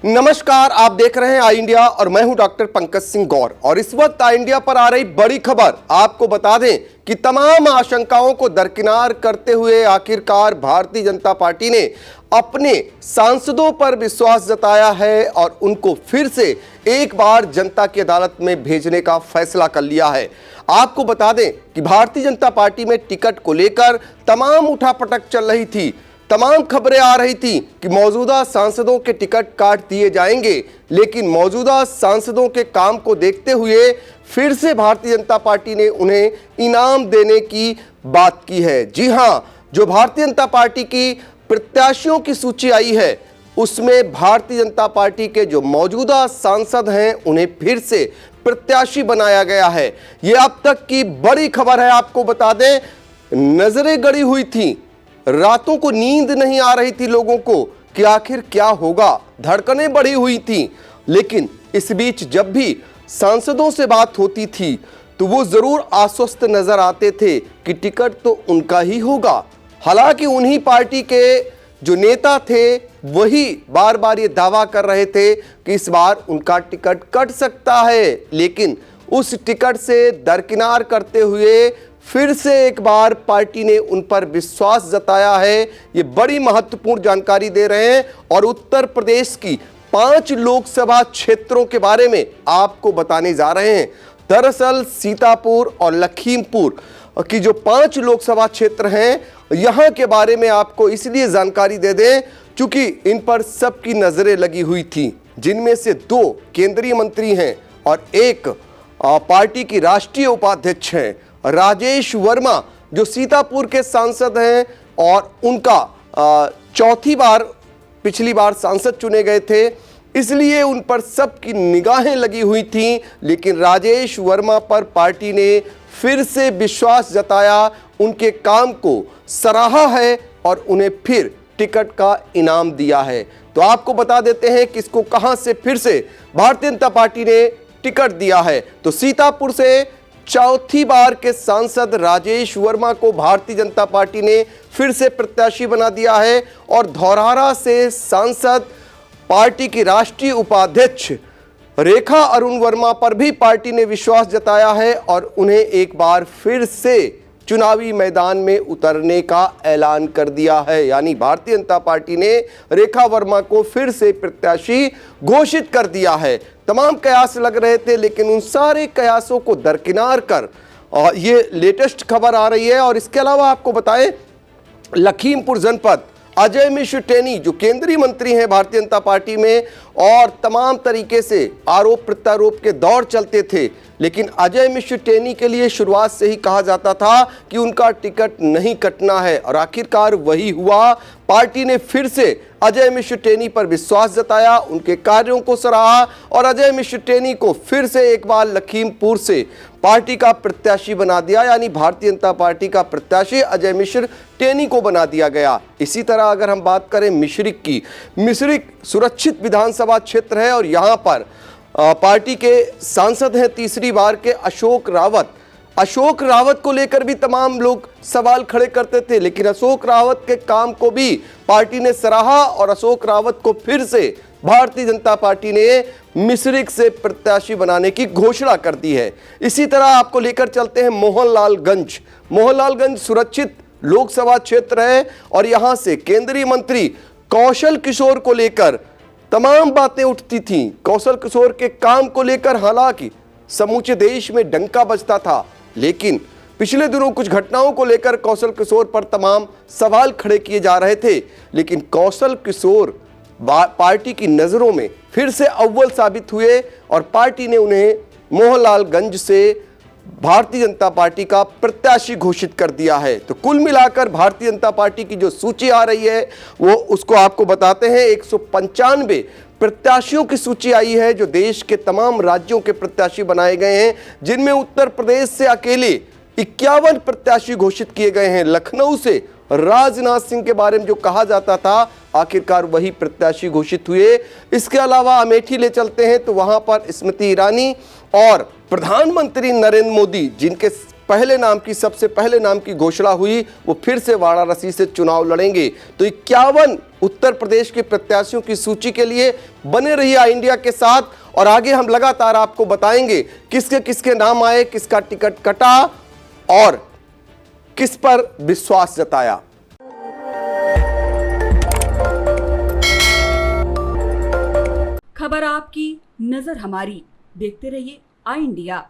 नमस्कार, आप देख रहे हैं आई इंडिया और मैं हूं डॉक्टर पंकज सिंह गौर। और इस वक्त आई इंडिया पर आ रही बड़ी खबर आपको बता दें कि तमाम आशंकाओं को दरकिनार करते हुए आखिरकार भारतीय जनता पार्टी ने अपने सांसदों पर विश्वास जताया है और उनको फिर से एक बार जनता की अदालत में भेजने का फैसला कर लिया है। आपको बता दें कि भारतीय जनता पार्टी में टिकट को लेकर तमाम उठापटक चल रही थी, तमाम खबरें आ रही थी कि मौजूदा सांसदों के टिकट काट दिए जाएंगे, लेकिन मौजूदा सांसदों के काम को देखते हुए फिर से भारतीय जनता पार्टी ने उन्हें इनाम देने की बात की है। जी हां, जो भारतीय जनता पार्टी की प्रत्याशियों की सूची आई है उसमें भारतीय जनता पार्टी के जो मौजूदा सांसद हैं उन्हें फिर से प्रत्याशी बनाया गया है। यह अब तक की बड़ी खबर है। आपको बता दें, नजरें गड़ी हुई थी, रातों को नींद नहीं आ रही थी लोगों को कि आखिर क्या होगा, धड़कनें बढ़ी हुई थी। लेकिन इस बीच जब भी सांसदों से बात होती थी तो वो जरूर आश्वस्त नजर आते थे कि टिकट तो उनका ही होगा। हालांकि उन्हीं पार्टी के जो नेता थे वही बार बार ये दावा कर रहे थे कि इस बार उनका टिकट कट सकता है, लेकिन उस टिकट से दरकिनार करते हुए फिर से एक बार पार्टी ने उन पर विश्वास जताया है। ये बड़ी महत्वपूर्ण जानकारी दे रहे हैं और उत्तर प्रदेश की 5 लोकसभा क्षेत्रों के बारे में आपको बताने जा रहे हैं। दरअसल सीतापुर और लखीमपुर की जो 5 लोकसभा क्षेत्र हैं, यहां के बारे में आपको इसलिए जानकारी दे दें क्योंकि इन पर सबकी नजरें लगी हुई थी, जिनमें से 2 केंद्रीय मंत्री हैं और एक पार्टी की राष्ट्रीय उपाध्यक्ष हैं, राजेश वर्मा, जो सीतापुर के सांसद हैं और उनका चौथी बार पिछली बार सांसद चुने गए थे, इसलिए उन पर सबकी निगाहें लगी हुई थीं। लेकिन राजेश वर्मा पर पार्टी ने फिर से विश्वास जताया, उनके काम को सराहा है और उन्हें फिर टिकट का इनाम दिया है। तो आपको बता देते हैं कि इसको कहां से फिर से भारतीय जनता पार्टी ने टिकट दिया है। तो सीतापुर से चौथी बार के सांसद राजेश वर्मा को भारतीय जनता पार्टी ने फिर से प्रत्याशी बना दिया है और धौरहरा से सांसद पार्टी की राष्ट्रीय उपाध्यक्ष रेखा अरुण वर्मा पर भी पार्टी ने विश्वास जताया है और उन्हें एक बार फिर से चुनावी मैदान में उतरने का ऐलान कर दिया है। यानी भारतीय जनता पार्टी ने रेखा वर्मा को फिर से प्रत्याशी घोषित कर दिया है। तमाम कयास लग रहे थे, लेकिन उन सारे कयासों को दरकिनार कर ये लेटेस्ट खबर आ रही है। और इसके अलावा आपको बताएं, लखीमपुर जनपद अजय मिश्र टेनी जो केंद्रीय मंत्री हैं भारतीय जनता पार्टी में और तमाम तरीके से आरोप प्रत्यारोप के दौर चलते थे, लेकिन अजय मिश्र टेनी के लिए शुरुआत से ही कहा जाता था कि उनका टिकट नहीं कटना है और आखिरकार वही हुआ। पार्टी ने फिर से अजय मिश्र टेनी पर विश्वास जताया, उनके कार्यों को सराहा और अजय मिश्र टेनी को फिर से एक बार लखीमपुर से पार्टी का प्रत्याशी बना दिया। यानी भारतीय जनता पार्टी का प्रत्याशी अजय मिश्र टेनी को बना दिया गया। इसी तरह अगर हम बात करें मिश्रिक की, मिश्रिक सुरक्षित विधानसभा क्षेत्र है और यहाँ पर पार्टी के सांसद हैं तीसरी बार के अशोक रावत। अशोक रावत को लेकर भी तमाम लोग सवाल खड़े करते थे, लेकिन अशोक रावत के काम को भी पार्टी ने सराहा और अशोक रावत को फिर से भारतीय जनता पार्टी ने मिश्रिक से प्रत्याशी बनाने की घोषणा कर दी है। इसी तरह आपको लेकर चलते हैं मोहनलालगंज। मोहनलालगंज सुरक्षित लोकसभा क्षेत्र है और यहां से केंद्रीय मंत्री कौशल किशोर को लेकर तमाम बातें उठती थीं। कौशल किशोर के काम को लेकर हालांकि समूचे देश में डंका बजता था, लेकिन पिछले दिनों कुछ घटनाओं को लेकर कौशल किशोर पर तमाम सवाल खड़े किए जा रहे थे। लेकिन कौशल किशोर पार्टी की नज़रों में फिर से अव्वल साबित हुए और पार्टी ने उन्हें मोहनलालगंज से भारतीय जनता पार्टी का प्रत्याशी घोषित कर दिया है। तो कुल मिलाकर भारतीय जनता पार्टी की जो सूची आ रही है वो उसको आपको बताते हैं। 195 प्रत्याशियों की सूची आई है जो देश के तमाम राज्यों के प्रत्याशी बनाए गए हैं, जिनमें उत्तर प्रदेश से अकेले 51 प्रत्याशी घोषित किए गए हैं। लखनऊ से राजनाथ सिंह के बारे में जो कहा जाता था, आखिरकार वही प्रत्याशी घोषित हुए। इसके अलावा अमेठी ले चलते हैं तो वहां पर स्मृति ईरानी और प्रधानमंत्री नरेंद्र मोदी, जिनके पहले नाम की सबसे पहले नाम की घोषणा हुई, वो फिर से वाराणसी से चुनाव लड़ेंगे। तो 51 उत्तर प्रदेश के प्रत्याशियों की सूची के लिए बने रहिए आई इंडिया के साथ और आगे हम लगातार आपको बताएंगे किसके किसके नाम आए, किसका टिकट कटा और किस पर विश्वास जताया। खबर आपकी, नजर हमारी। देखते रहिए आई इंडिया।